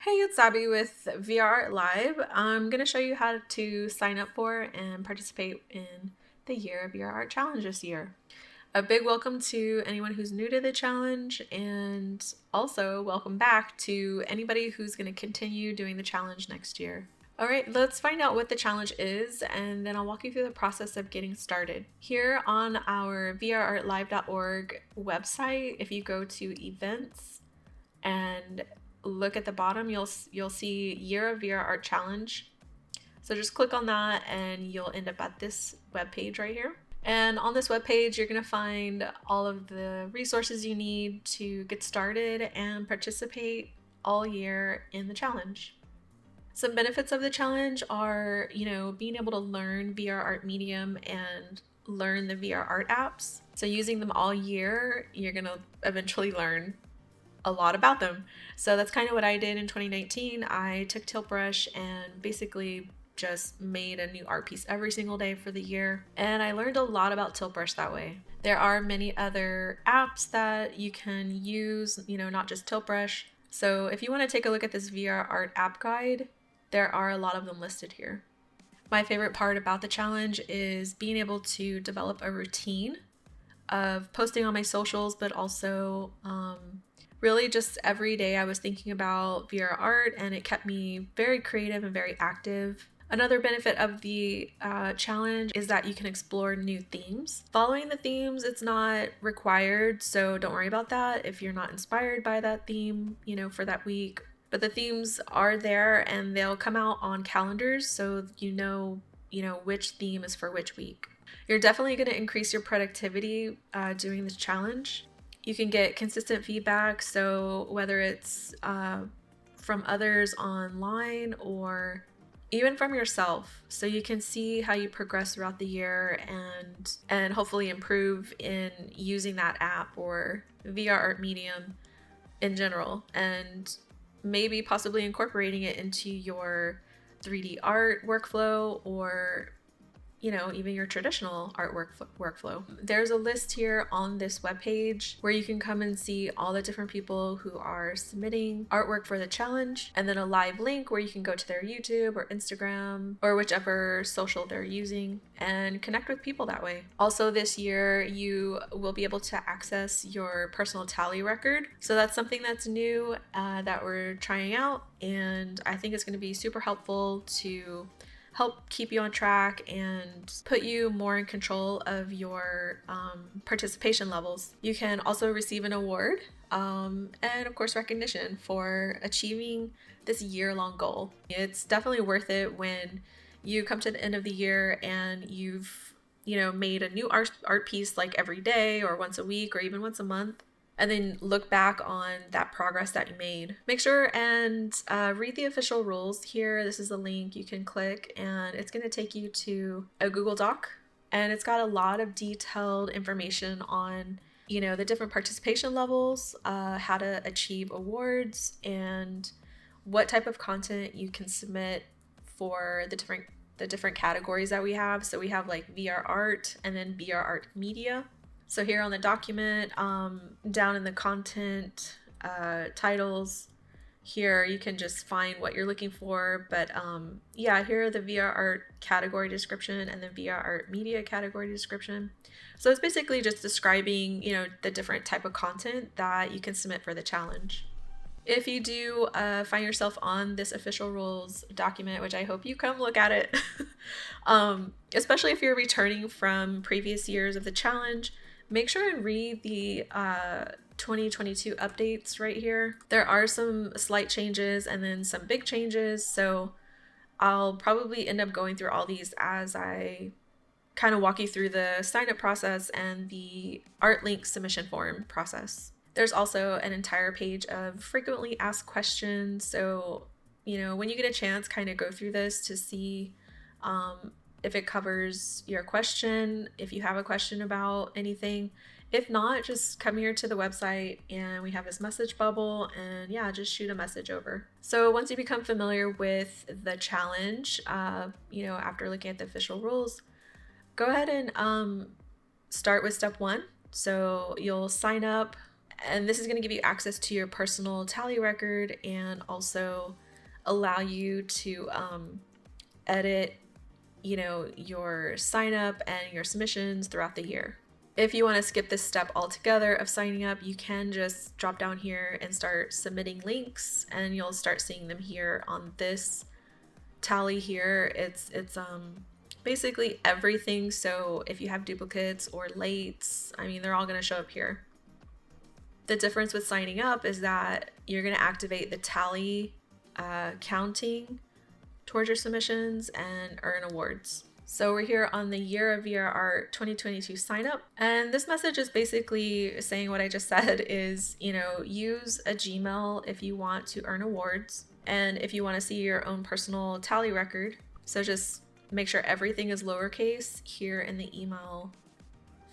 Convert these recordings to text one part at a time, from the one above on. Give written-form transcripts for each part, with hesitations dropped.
Hey, it's Sabby with VRArtLive. I'm going to show you how to sign up for and participate in the Year of VRArt Challenge this year. A big welcome to anyone who's new to the challenge, and also welcome back to anybody who's going to continue doing the challenge next year. All right, let's find out what the challenge is, and then I'll walk you through the process of getting started. Here on our VRArtLive.org website, if you go to events and look at the bottom, you'll see Year of VRArt Challenge. So just click on that and you'll end up at this web page right here. And on this web page, you're going to find all of the resources you need to get started and participate all year in the challenge. Some benefits of the challenge are, being able to learn VRArt Medium and learn the VRArt apps. So using them all year, you're going to eventually learn a lot about them. So that's kind of what I did in 2019. I took Tilt Brush and basically just made a new art piece every single day for the year. And I learned a lot about Tilt Brush that way. There are many other apps that you can use, not just Tilt Brush. So if you want to take a look at this VRArt app guide, there are a lot of them listed here. My favorite part about the challenge is being able to develop a routine of posting on my socials, but also really just every day I was thinking about VRArt, and it kept me very creative and very active. Another benefit of the challenge is that you can explore new themes. Following the themes, it's not required, so don't worry about that if you're not inspired by that theme, for that week. But the themes are there and they'll come out on calendars, so you know which theme is for which week. You're definitely going to increase your productivity doing this challenge. You can get consistent feedback, so whether it's from others online or even from yourself, so you can see how you progress throughout the year and hopefully improve in using that app or VRArt Medium in general, and maybe possibly incorporating it into your 3D art workflow or even your traditional artwork workflow. There's a list here on this webpage where you can come and see all the different people who are submitting artwork for the challenge, and then a live link where you can go to their YouTube or Instagram or whichever social they're using and connect with people that way. Also this year, you will be able to access your personal tally record. So that's something that's new that we're trying out, and I think it's going to be super helpful to help keep you on track and put you more in control of your participation levels. You can also receive an award and of course recognition for achieving this year-long goal. It's definitely worth it when you come to the end of the year and you've made a new art piece like every day or once a week or even once a month, and then look back on that progress that you made. Make sure and read the official rules here. This is a link you can click and it's going to take you to a Google Doc, and it's got a lot of detailed information on the different participation levels, how to achieve awards, and what type of content you can submit for the different categories that we have. So we have like VRArt and then VRArt Media. So here on the document, down in the content titles, here you can just find what you're looking for. But here are the VRArt category description and the VRArt media category description. So it's basically just describing, the different type of content that you can submit for the challenge. If you do find yourself on this official rules document, which I hope you come look at it, especially if you're returning from previous years of the challenge, make sure and read the 2022 updates right here. There are some slight changes and then some big changes, so I'll probably end up going through all these as I kind of walk you through the sign-up process and the art link submission form process. There's also an entire page of frequently asked questions, so when you get a chance, kind of go through this to see if it covers your question, if you have a question about anything. If not, just come here to the website and we have this message bubble, and just shoot a message over. So once you become familiar with the challenge, after looking at the official rules, go ahead and start with step 1. So you'll sign up And this is going to give you access to your personal tally record and also allow you to edit, you know, your sign up and your submissions throughout the year. If you want to skip this step altogether of signing up, you can just drop down here and start submitting links, and you'll start seeing them here on this tally here. It's basically everything. So if you have duplicates or lates, I mean, they're all going to show up here. The difference with signing up is that you're going to activate the tally counting towards your submissions and earn awards. So we're here on the Year of VRArT 2022 sign up. And this message is basically saying what I just said is, you know, use a Gmail if you want to earn awards and if you want to see your own personal tally record. So just make sure everything is lowercase here in the email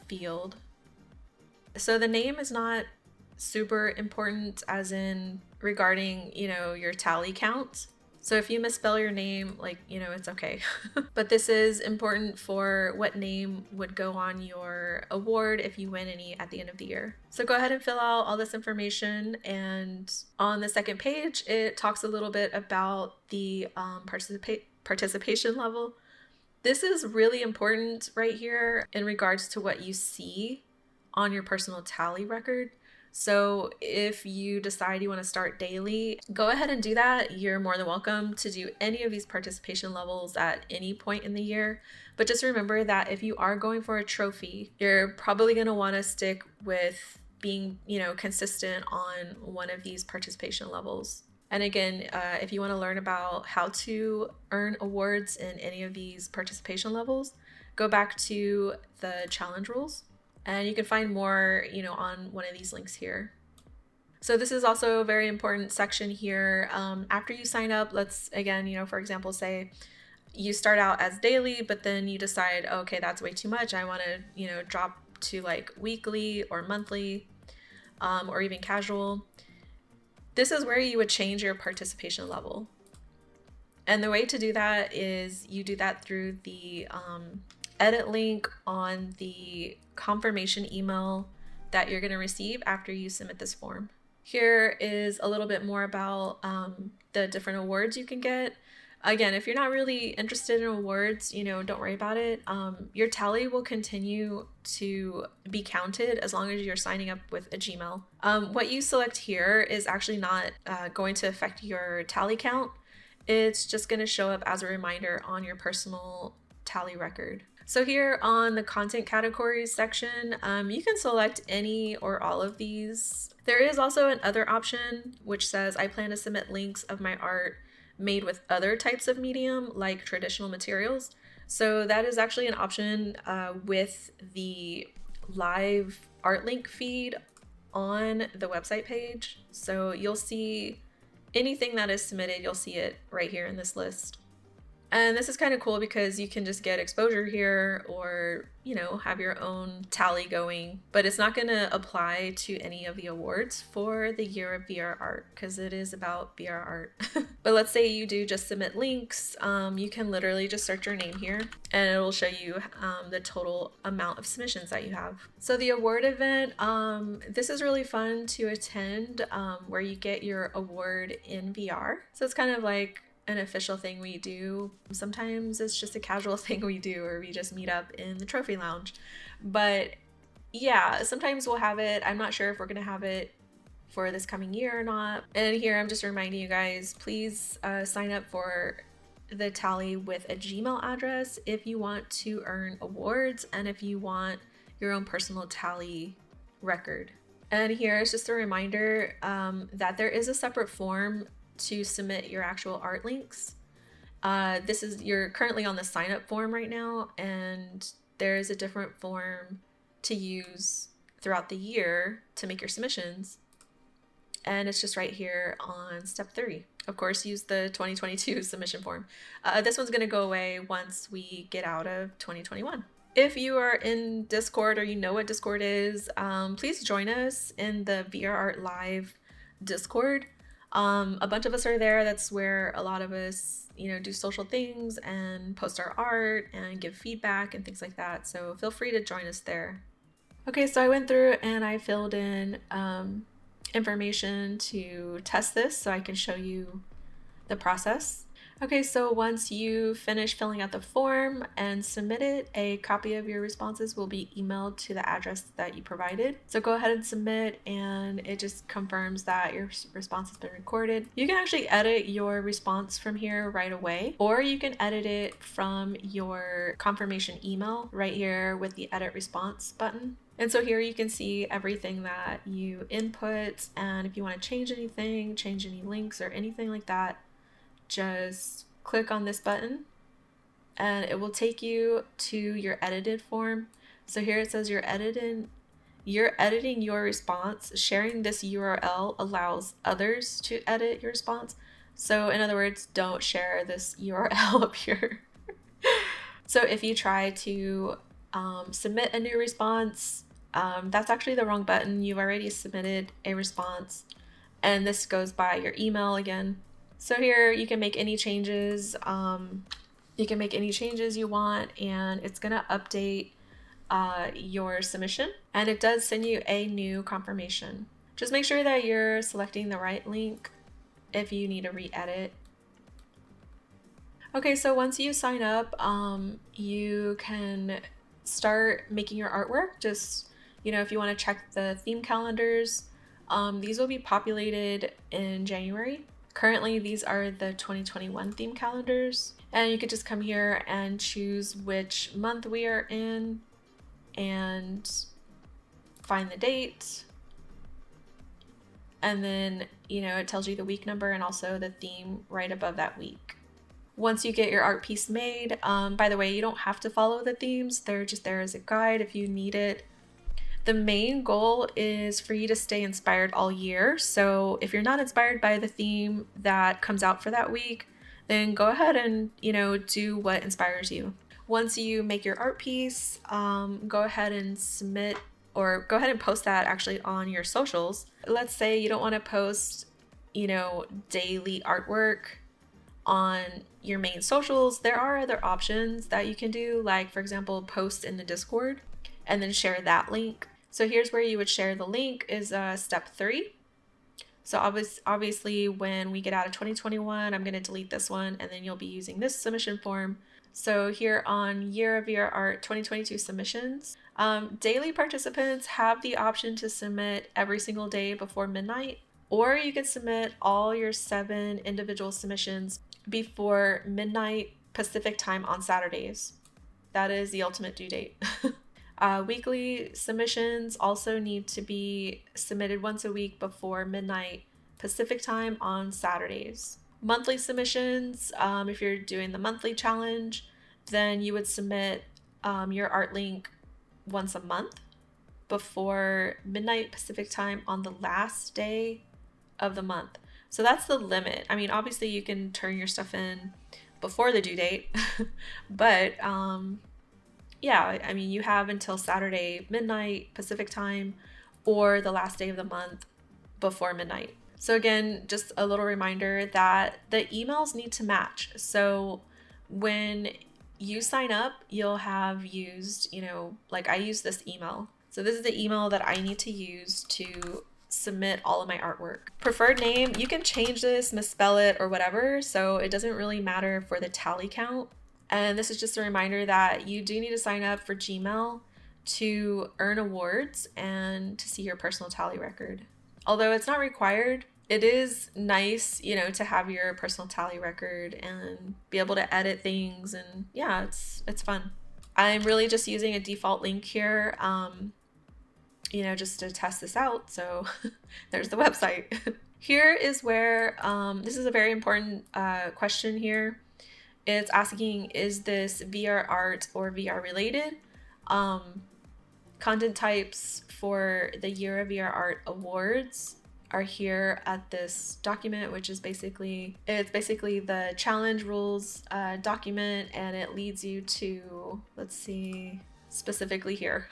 field. So the name is not super important as in regarding, you know, your tally count. So if you misspell your name, like, you know, it's okay. But this is important for what name would go on your award if you win any at the end of the year. So go ahead and fill out all this information. And on the second page, it talks a little bit about the participation level. This is really important right here in regards to what you see on your personal tally record. So if you decide you want to start daily, go ahead and do that. You're more than welcome to do any of these participation levels at any point in the year. But just remember that if you are going for a trophy, you're probably going to want to stick with being, you know, consistent on one of these participation levels. And again, if you want to learn about how to earn awards in any of these participation levels, go back to the challenge rules. And you can find more, you know, on one of these links here. So this is also a very important section here. After you sign up, let's, again, you know, for example, say you start out as daily, but then you decide, okay, that's way too much. I want to, you know, drop to like weekly or monthly or even casual. This is where you would change your participation level. And the way to do that is you do that through the edit link on the confirmation email that you're going to receive after you submit this form. Here is a little bit more about the different awards you can get. Again, if you're not really interested in awards, you know, don't worry about it. Your tally will continue to be counted as long as you're signing up with a Gmail. What you select here is actually not going to affect your tally count. It's just going to show up as a reminder on your personal tally record. So here on the content categories section, you can select any or all of these. There is also another option which says I plan to submit links of my art made with other types of medium like traditional materials. So that is actually an option with the live art link feed on the website page. So you'll see anything that is submitted, you'll see it right here in this list. And this is kind of cool because you can just get exposure here or, you know, have your own tally going, but it's not going to apply to any of the awards for the Year of VRArT because it is about VRArT. But let's say you do just submit links, you can literally just search your name here and it will show you the total amount of submissions that you have. So the award event, this is really fun to attend where you get your award in VR. So it's kind of like an official thing we do. Sometimes it's just a casual thing we do, or we just meet up in the trophy lounge. But yeah, sometimes we'll have it. I'm not sure if we're gonna have it for this coming year or not. And here I'm just reminding you guys, please sign up for the tally with a Gmail address if you want to earn awards and if you want your own personal tally record. And here is just a reminder that there is a separate form to submit your actual art links. You're currently on the sign up form right now, and there is a different form to use throughout the year to make your submissions. And it's just right here on step 3. Of course, use the 2022 submission form. This one's gonna go away once we get out of 2021. If you are in Discord or you know what Discord is, please join us in the VRArtLive Discord. A bunch of us are there. That's where a lot of us, you know, do social things and post our art and give feedback and things like that. So feel free to join us there. Okay, so I went through and I filled in information to test this so I can show you the process. Okay, so once you finish filling out the form and submit it, a copy of your responses will be emailed to the address that you provided. So go ahead and submit, and it just confirms that your response has been recorded. You can actually edit your response from here right away, or you can edit it from your confirmation email right here with the edit response button. And so here you can see everything that you input, and if you want to change anything, change any links or anything like that, just click on this button and it will take you to your edited form. So here it says you're editing your response. Sharing this URL allows others to edit your response. So in other words, don't share this URL up here. So if you try to submit a new response, that's actually the wrong button. You've already submitted a response, and this goes by your email again. So here you can make any changes. You can make any changes you want, and it's gonna update your submission, and it does send you a new confirmation. Just make sure that you're selecting the right link if you need to re-edit. Okay, so once you sign up, you can start making your artwork. Just, if you want to check the theme calendars, these will be populated in January. Currently, these are the 2021 theme calendars, and you could just come here and choose which month we are in and find the date. And then, it tells you the week number and also the theme right above that week. Once you get your art piece made, by the way, you don't have to follow the themes. They're just there as a guide if you need it. The main goal is for you to stay inspired all year. So if you're not inspired by the theme that comes out for that week, then go ahead and, do what inspires you. Once you make your art piece, go ahead and submit, or go ahead and post that actually on your socials. Let's say you don't want to post, daily artwork on your main socials. There are other options that you can do, like for example, post in the Discord and then share that link. So here's where you would share the link is step 3. So obviously when we get out of 2021, I'm going to delete this one, and then you'll be using this submission form. So here on Year of VRArT 2022 submissions, daily participants have the option to submit every single day before midnight, or you can submit all your 7 individual submissions before midnight Pacific time on Saturdays. That is the ultimate due date. Weekly submissions also need to be submitted once a week before midnight Pacific time on Saturdays. Monthly submissions, if you're doing the monthly challenge, then you would submit your art link once a month before midnight Pacific time on the last day of the month. So that's the limit. I mean, obviously you can turn your stuff in before the due date, but yeah, I mean, you have until Saturday midnight Pacific time or the last day of the month before midnight. So again, just a little reminder that the emails need to match. So when you sign up, you'll have used, like I use this email. So this is the email that I need to use to submit all of my artwork. Preferred name, you can change this, misspell it, or whatever. So it doesn't really matter for the tally count. And this is just a reminder that you do need to sign up for Gmail to earn awards and to see your personal tally record. Although it's not required, it is nice, to have your personal tally record and be able to edit things, and yeah, it's fun. I'm really just using a default link here, just to test this out. So there's the website. Here is where, this is a very important question here. It's asking, is this VR art or VR related? Content types for the Year of VRArT awards are here at this document, which is basically the challenge rules document, and it leads you to, let's see, specifically here.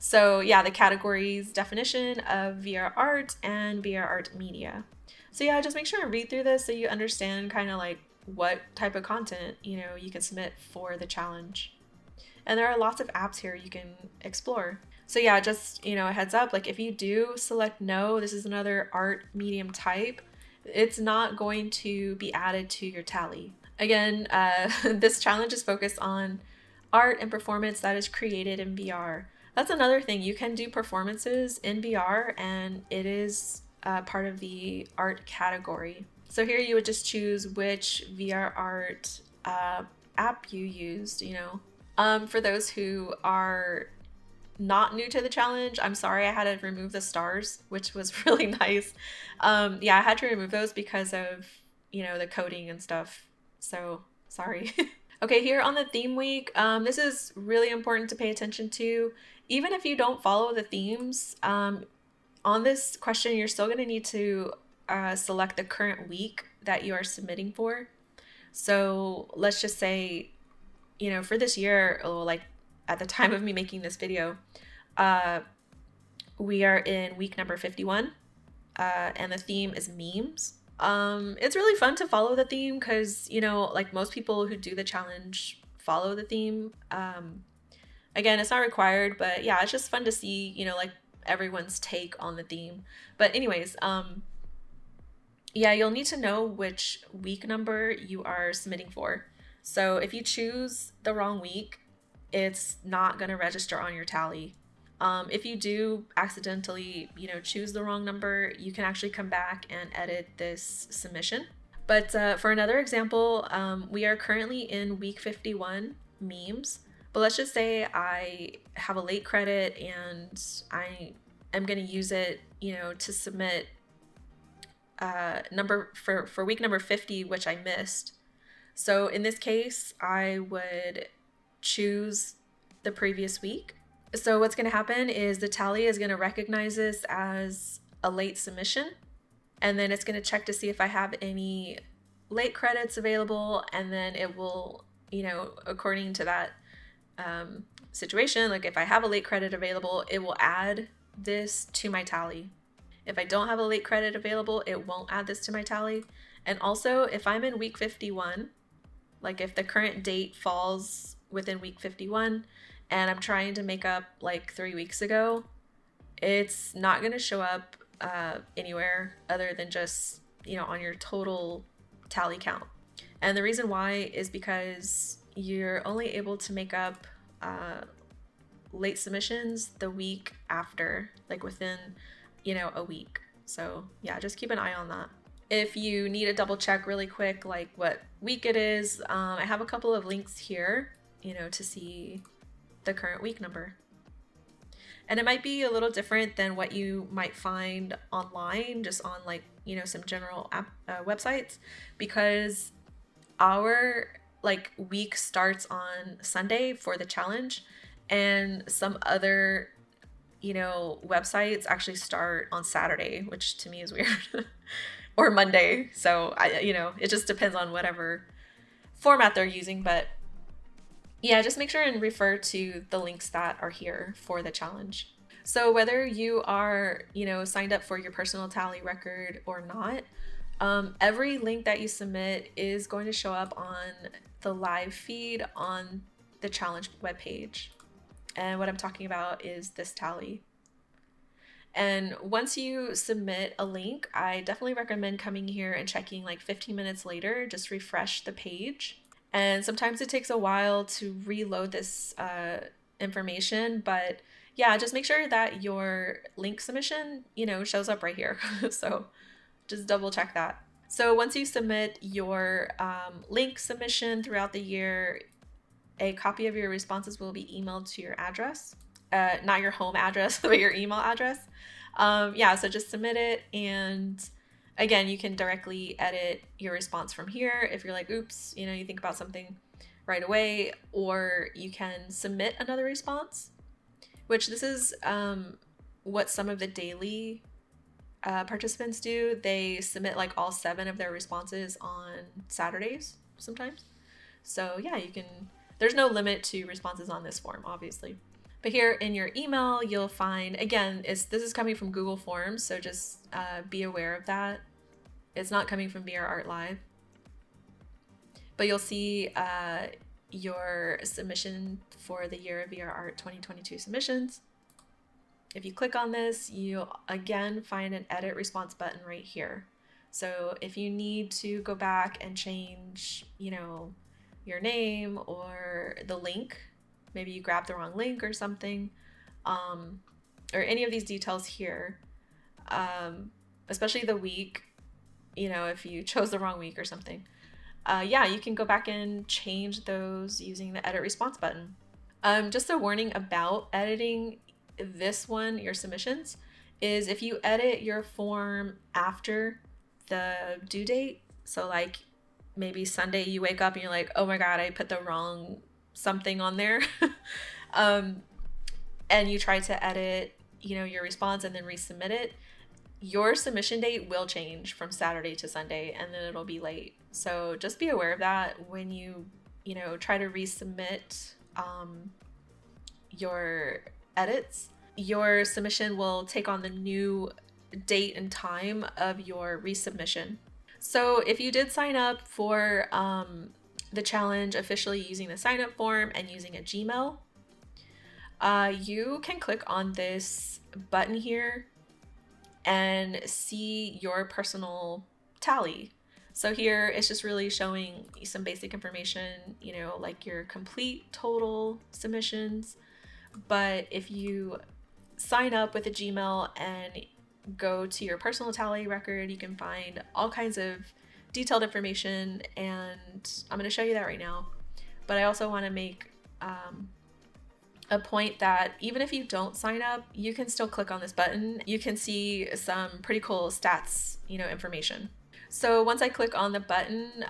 So yeah, the categories definition of VR art and VR art media. So yeah, just make sure and read through this so you understand kind of like what type of content you can submit for the challenge. And there are lots of apps here you can explore. So yeah, just, you know, a heads up, like if you do select no, this is another art medium type, it's not going to be added to your tally. Again, this challenge is focused on art and performance that is created in VR. That's another thing. You can do performances in VR, and it is part of the art category. So here you would just choose which VRArtLive app you used, you know. For those who are not new to the challenge, I'm sorry I had to remove the stars, which was really nice. Yeah, I had to remove those because of, you know, the coding and stuff. So sorry. Okay, here on the theme week, this is really important to pay attention to. Even if you don't follow the themes, on this question, you're still going to need to select the current week that you are submitting for. So let's just say, you know, for this year, like at the time of me making this video, we are in week number 51, and the theme is memes. It's really fun to follow the theme because, you know, like most people who do the challenge follow the theme. Again, it's not required, but yeah, it's just fun to see, you know, like everyone's take on the theme. But anyways, yeah, you'll need to know which week number you are submitting for. So if you choose the wrong week, it's not going to register on your tally. If you do accidentally, you know, choose the wrong number, you can actually come back and edit this submission. But for another example, we are currently in week 51 memes. But let's just say I have a late credit and I am going to use it, you know, to submit number for week number 50, which I missed. So in this case, I would choose the previous week. So what's going to happen is the tally is going to recognize this as a late submission, and then it's going to check to see if I have any late credits available, and then it will, you know, according to that situation, like if I have a late credit available, it will add this to my tally. If I don't have a late credit available, it won't add this to my tally. And also, if I'm in week 51, like if the current date falls within week 51 and I'm trying to make up like 3 weeks ago, it's not going to show up anywhere other than just, you know, on your total tally count. And the reason why is because you're only able to make up late submissions the week after, like within, you know, a week. So yeah, just keep an eye on that. If you need to double check really quick, like what week it is, I have a couple of links here, you know, to see the current week number. And it might be a little different than what you might find online, just on like, you know, some general websites, because our like week starts on Sunday for the challenge, and some other, you know, websites actually start on Saturday, which to me is weird. Or Monday. So you know, it just depends on whatever format they're using. But yeah, just make sure and refer to the links that are here for the challenge. So whether you are, you know, signed up for your personal tally record or not, every link that you submit is going to show up on the live feed on the challenge webpage. And what I'm talking about is this tally. And once you submit a link, I definitely recommend coming here and checking like 15 minutes later, just refresh the page. And sometimes it takes a while to reload this information, but yeah, just make sure that your link submission, you know, shows up right here. So just double check that. So once you submit your link submission throughout the year, a copy of your responses will be emailed to your address. Not your home address, but your email address. Yeah, so just submit it, and again, you can directly edit your response from here if you're like, oops, you know, you think about something right away, or you can submit another response, which this is what some of the daily participants do. They submit like all 7 of their responses on Saturdays sometimes. So yeah, you can, there's no limit to responses on this form, obviously. But here in your email, you'll find, again, this is coming from Google Forms, so just be aware of that. It's not coming from VRArtLive. But you'll see your submission for the Year of VRArt 2022 submissions. If you click on this, you'll again find an edit response button right here. So if you need to go back and change, your name or the link, maybe you grabbed the wrong link or something, or any of these details here, especially the week, if you chose the wrong week or something, yeah, you can go back and change those using the edit response button. Just a warning about editing this one, your submissions, is if you edit your form after the due date, so like maybe Sunday you wake up and you're like, oh my god, I put the wrong something on there, and you try to edit, your response and then resubmit it, your submission date will change from Saturday to Sunday, and then it'll be late. So just be aware of that when you, try to resubmit your edits. Your submission will take on the new date and time of your resubmission. So if you did sign up for the challenge officially using the sign up form and using a Gmail, you can click on this button here and see your personal tally. So here it's just really showing some basic information, like your complete total submissions. But if you sign up with a Gmail and go to your personal tally record, you can find all kinds of detailed information, and I'm going to show you that right now. But I also want to make a point that even if you don't sign up, you can still click on this button. You can see some pretty cool stats, information. So once I click on the button,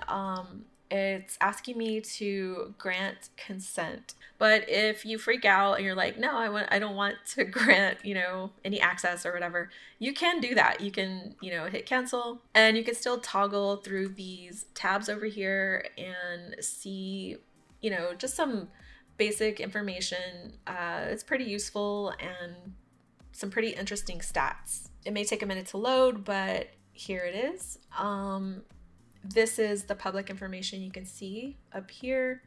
it's asking me to grant consent. But if you freak out and you're like, no, I don't want to grant, any access or whatever, you can do that. You can, hit cancel, and you can still toggle through these tabs over here and see, just some basic information. It's pretty useful and some pretty interesting stats. It may take a minute to load, but here it is. This is the public information you can see up here.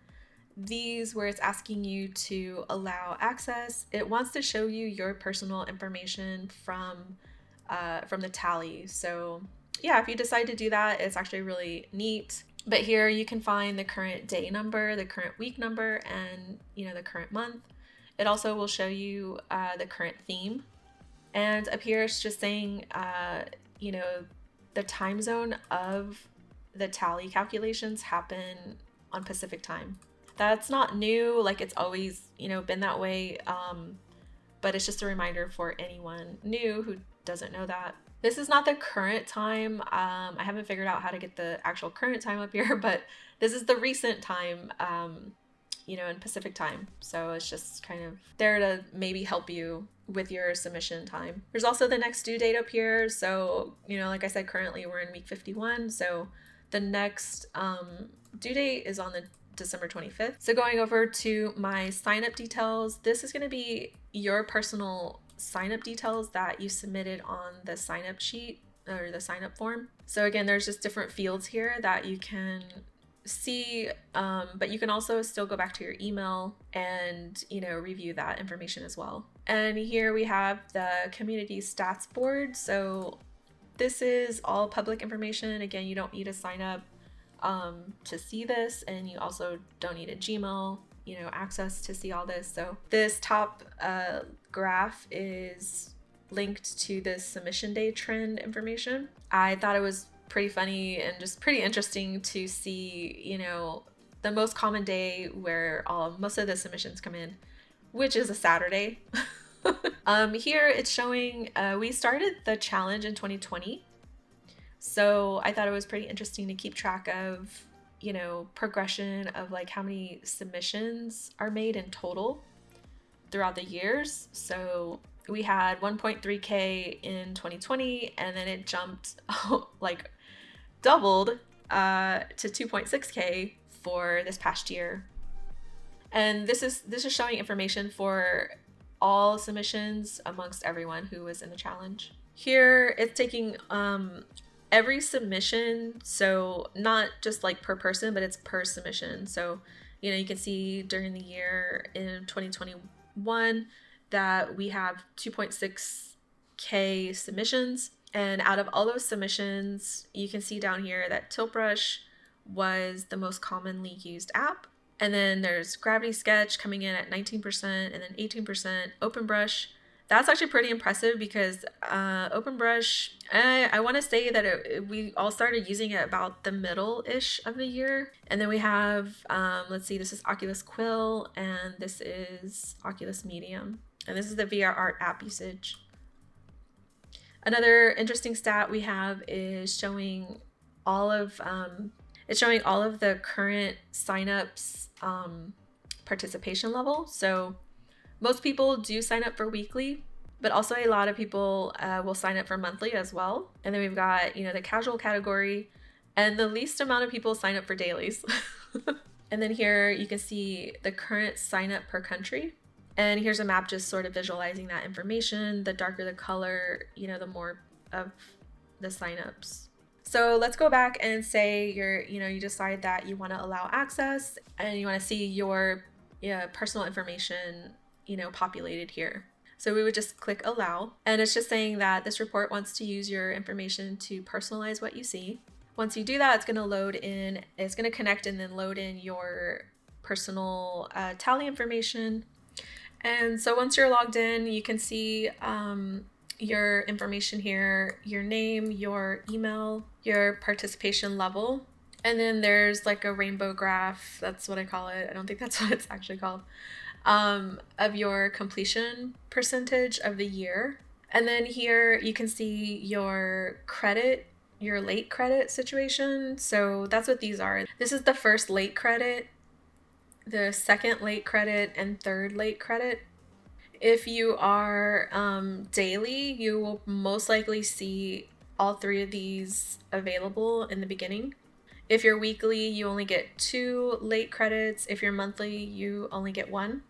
These where it's asking you to allow access. It wants to show you your personal information from the tally. So yeah, if you decide to do that, it's actually really neat. But here you can find the current day number, the current week number, and the current month. It also will show you the current theme. And up here it's just saying the time zone of the tally calculations happen on Pacific time. That's not new, like it's always, been that way, but it's just a reminder for anyone new who doesn't know that. This is not the current time. I haven't figured out how to get the actual current time up here, but this is the recent time, in Pacific time. So it's just kind of there to maybe help you with your submission time. There's also the next due date up here. So, like I said, currently we're in week 51. So the next due date is on the December 25th. So going over to my sign up details, this is going to be your personal sign up details that you submitted on the sign up sheet or the sign up form. So again, there's just different fields here that you can see, but you can also still go back to your email and review that information as well. And here we have the community stats board. So this is all public information. Again, you don't need to sign up to see this, and you also don't need a Gmail access to see all this. So this top graph is linked to this submission day trend information. I thought it was pretty funny and just pretty interesting to see, the most common day where most of the submissions come in, which is a Saturday. Here it's showing we started the challenge in 2020. So I thought it was pretty interesting to keep track of, progression of like how many submissions are made in total throughout the years. So we had 1.3K in 2020, and then it jumped like doubled to 2.6K for this past year. And this is showing information for all submissions amongst everyone who was in the challenge. Here it's taking every submission, so not just like per person, but it's per submission. So you can see during the year in 2021 that we have 2.6K submissions. And out of all those submissions, you can see down here that Tilt Brush was the most commonly used app. And then there's Gravity Sketch coming in at 19% and then 18%. OpenBrush, that's actually pretty impressive because OpenBrush, I want to say that we all started using it about the middle-ish of the year. And then we have, let's see, this is Oculus Quill and this is Oculus Medium. And this is the VRArT app usage. Another interesting stat we have is showing all of the current signups participation level. So most people do sign up for weekly, but also a lot of people will sign up for monthly as well. And then we've got, the casual category, and the least amount of people sign up for dailies. And then here you can see the current sign up per country. And here's a map just sort of visualizing that information. The darker the color, the more of the signups. So let's go back and say you decide that you want to allow access and you want to see your personal information, populated here. So we would just click allow, and it's just saying that this report wants to use your information to personalize what you see. Once you do that, it's going to connect and then load in your personal tally information. And so once you're logged in, you can see your information here, your name, your email, your participation level. And then there's like a rainbow graph, that's what I call it. I don't think that's what it's actually called, of your completion percentage of the year. And then here you can see your credit, your late credit situation. So that's what these are. This is the first late credit, the second late credit, and third late credit. If you are daily, you will most likely see all three of these available in the beginning. If you're weekly, you only get 2 late credits. If you're monthly, you only get 1.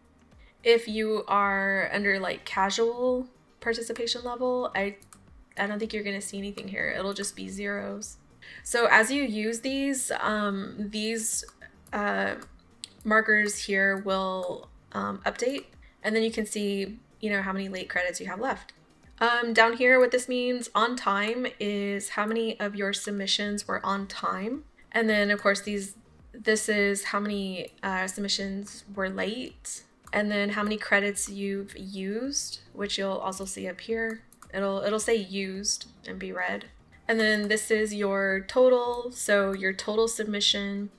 If you are under like casual participation level, I don't think you're going to see anything here. It'll just be zeros. So as you use these markers here will update, and then you can see how many late credits you have left. Down here, what this means on time is how many of your submissions were on time, and then of course this is how many submissions were late, and then how many credits you've used, which you'll also see up here. It'll say used and be red. And then this is your total, so your total submission,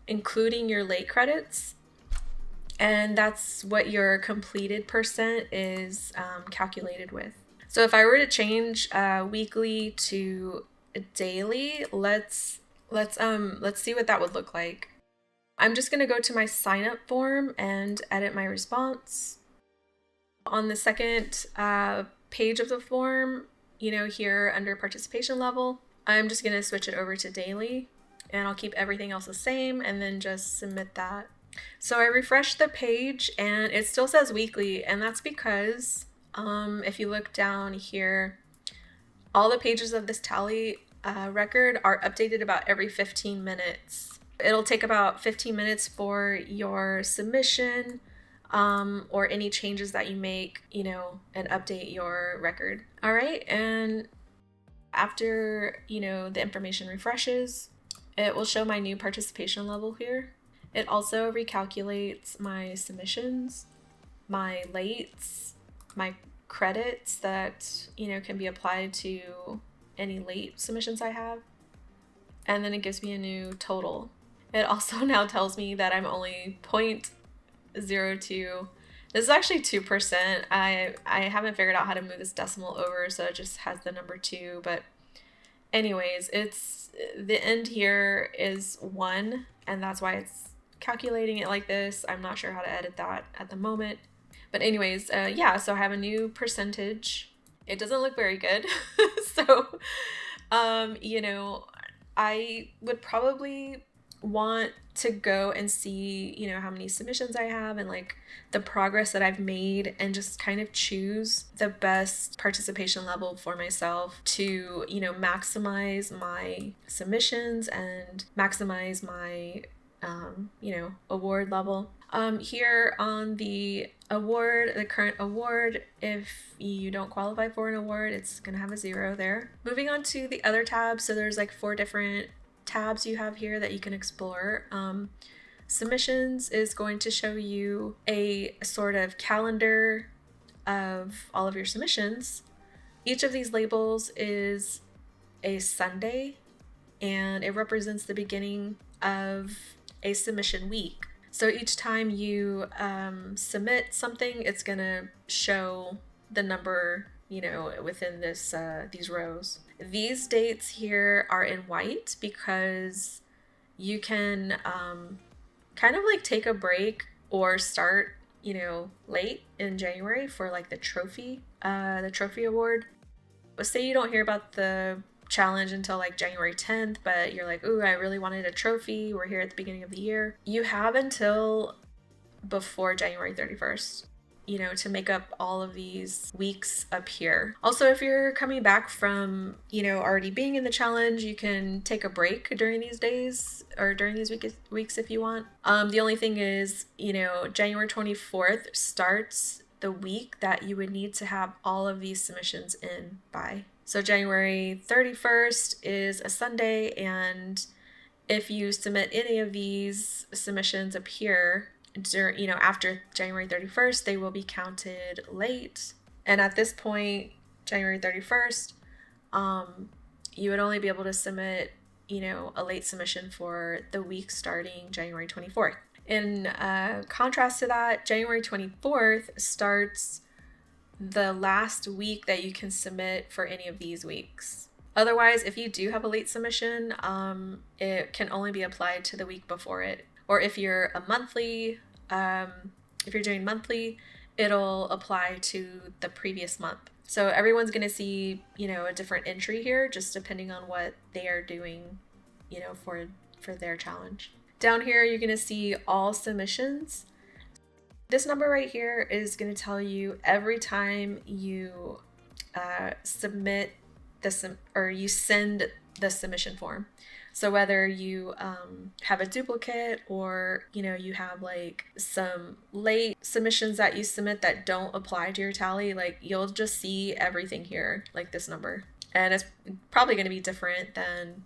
including your late credits. And that's what your completed percent is calculated with. So if I were to change weekly to daily, let's see what that would look like. I'm just gonna go to my sign up form and edit my response. On the second page of the form, here under participation level, I'm just gonna switch it over to daily, and I'll keep everything else the same and then just submit that. So I refreshed the page and it still says weekly, and that's because if you look down here, all the pages of this tally record are updated about every 15 minutes. It'll take about 15 minutes for your submission or any changes that you make, and update your record. All right, and after, the information refreshes, it will show my new participation level here. It also recalculates my submissions, my lates, my credits that, can be applied to any late submissions I have. And then it gives me a new total. It also now tells me that I'm only 0.02. This is actually 2%. I haven't figured out how to move this decimal over, so it just has the number 2. But anyways, the end here is 1, and that's why it's calculating it like this. I'm not sure how to edit that at the moment. But anyways, so I have a new percentage. It doesn't look very good. So, I would probably want to go and see, how many submissions I have and like the progress that I've made, and just kind of choose the best participation level for myself to, maximize my submissions and maximize my you know, award level. Here on the award, the current award, if you don't qualify for an award, it's gonna have a 0 there. Moving on to the other tabs, so there's like 4 different tabs you have here that you can explore. Submissions is going to show you a sort of calendar of all of your submissions. Each of these labels is a Sunday, and it represents the beginning of a submission week. So each time you submit something, it's gonna show the number, you know, within this these rows. These dates here are in white because you can kind of like take a break or start, you know, late in January for like the trophy award. But say you don't hear about the challenge until like January 10th, but you're like, ooh, I really wanted a trophy. We're here at the beginning of the year. You have until before January 31st, you know, to make up all of these weeks up here. Also, if you're coming back from, you know, already being in the challenge, you can take a break during these days or during these weeks if you want. The only thing is, you know, January 24th starts the week that you would need to have all of these submissions in by. So January 31st is a Sunday, and if you submit any of these submissions up here, you know, after January 31st, they will be counted late. And at this point, January 31st, you would only be able to submit, you know, a late submission for the week starting January 24th. In contrast to that, January 24th starts the last week that you can submit for any of these weeks. Otherwise, if you do have a late submission, it can only be applied to the week before it. Or if you're a monthly, if you're doing monthly, it'll apply to the previous month. So everyone's going to see, you know, a different entry here, just depending on what they are doing, you know, for their challenge. Down here, you're going to see all submissions. This number right here is going to tell you every time you submit or you send the submission form. So whether you have a duplicate, or, you know, you have like some late submissions that you submit that don't apply to your tally, like you'll just see everything here, like this number. And it's probably going to be different than,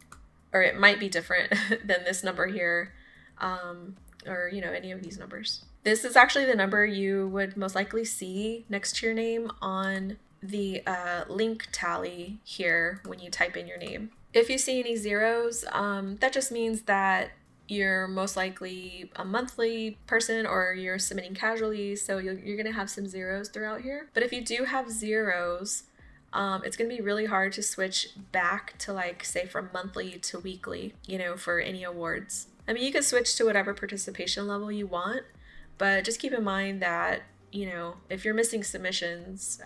or it might be different than this number here, or, you know, any of these numbers. This is actually the number you would most likely see next to your name on the link tally here when you type in your name. If you see any zeros, that just means that you're most likely a monthly person, or you're submitting casually, so you're gonna have some zeros throughout here. But if you do have zeros, it's gonna be really hard to switch back to, like, say from monthly to weekly, you know, for any awards. I mean, you can switch to whatever participation level you want, but just keep in mind that, you know, if you're missing submissions,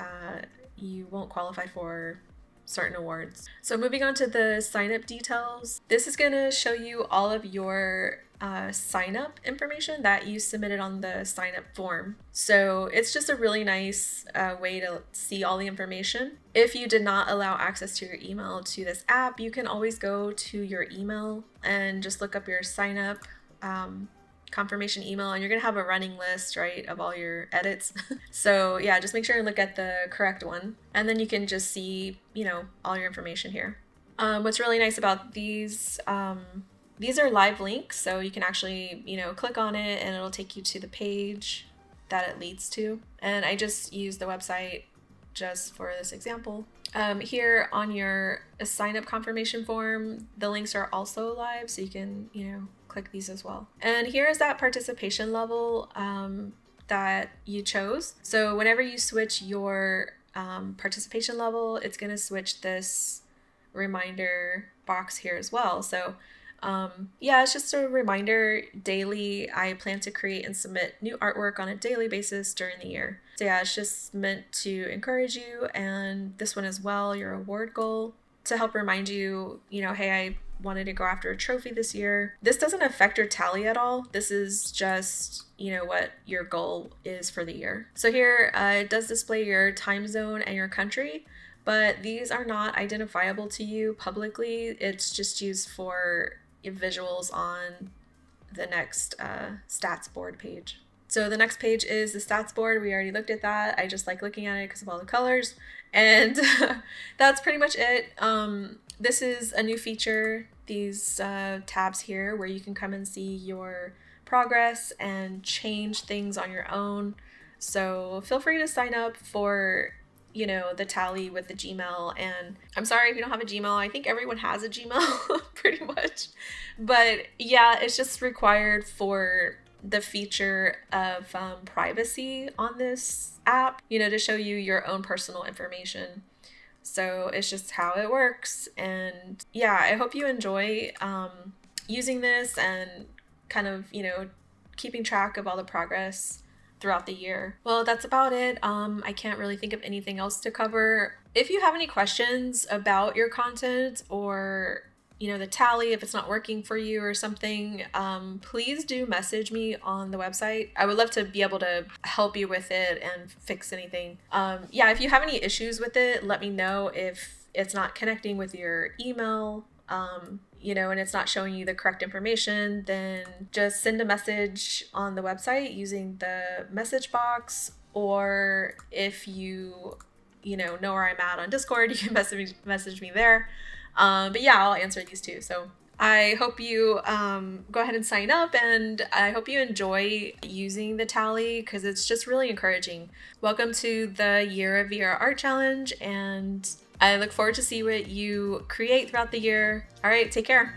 you won't qualify for certain awards. So moving on to the sign up details, this is going to show you all of your sign up information that you submitted on the sign up form. So it's just a really nice way to see all the information. If you did not allow access to your email to this app, you can always go to your email and just look up your sign up confirmation email, and you're gonna have a running list, right, of all your edits. So yeah, just make sure and look at the correct one, and then you can just see, you know, all your information here. What's really nice about these are live links, so you can actually, you know, click on it and it'll take you to the page that it leads to. And I just used the website just for this example. Here on your sign up confirmation form, the links are also live, so you can, you know, click these as well. And here is that participation level that you chose. So whenever you switch your participation level, it's going to switch this reminder box here as well. So yeah, it's just a reminder daily. I plan to create and submit new artwork on a daily basis during the year. So yeah, it's just meant to encourage you, and this one as well, your award goal, to help remind you, you know, hey, I wanted to go after a trophy this year. This doesn't affect your tally at all. This is just, you know, what your goal is for the year. So here it does display your time zone and your country, but these are not identifiable to you publicly. It's just used for visuals on the next stats board page. So the next page is the stats board. We already looked at that. I just like looking at it because of all the colors. And that's pretty much it. This is a new feature, these tabs here, where you can come and see your progress and change things on your own. So feel free to sign up for, you know, the tally with the Gmail. And I'm sorry if you don't have a Gmail. I think everyone has a Gmail pretty much. But yeah, it's just required for the feature of privacy on this app, you know, to show you your own personal information. So it's just how it works. And yeah, I hope you enjoy using this and kind of, you know, keeping track of all the progress throughout the year. Well, that's about it. I can't really think of anything else to cover. If you have any questions about your content or, you know, the tally, if it's not working for you or something, please do message me on the website. I would love to be able to help you with it and fix anything. Yeah, if you have any issues with it, let me know. If it's not connecting with your email, you know, and it's not showing you the correct information, then just send a message on the website using the message box, or if you know where I'm at on Discord, you can message me there. But yeah, I'll answer these too. So I hope you go ahead and sign up, and I hope you enjoy using the tally because it's just really encouraging. Welcome to the Year of VRArt Challenge, and I look forward to see what you create throughout the year. All right, take care.